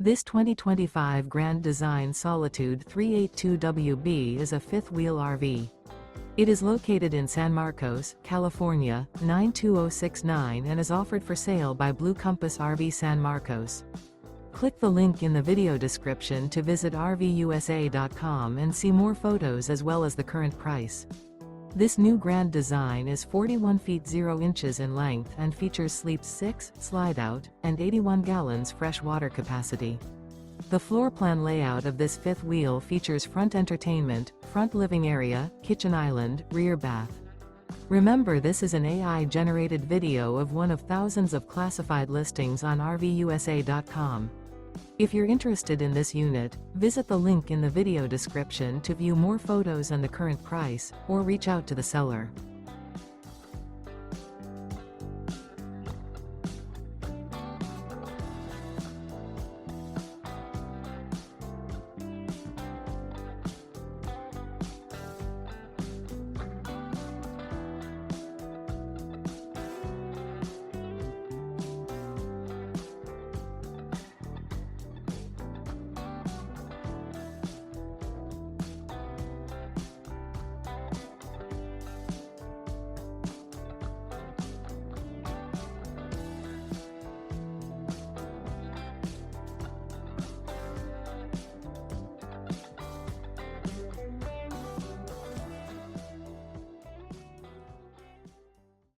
This 2025 Grand Design Solitude 382WB is a fifth-wheel RV. It is located in San Marcos, California, 92069 and is offered for sale by Blue Compass RV San Marcos. Click the link in the video description to visit RVUSA.com and see more photos as well as the current price. This new Grand Design is 41 feet 0 inches in length and features sleeps 6, Slideout, and 81 gallons fresh water capacity. The floor plan layout of this fifth wheel features front entertainment, front living area, kitchen island, rear bath. Remember, this is an AI-generated video of one of thousands of classified listings on RVUSA.com. If you're interested in this unit, visit the link in the video description to view more photos and the current price, or reach out to the seller.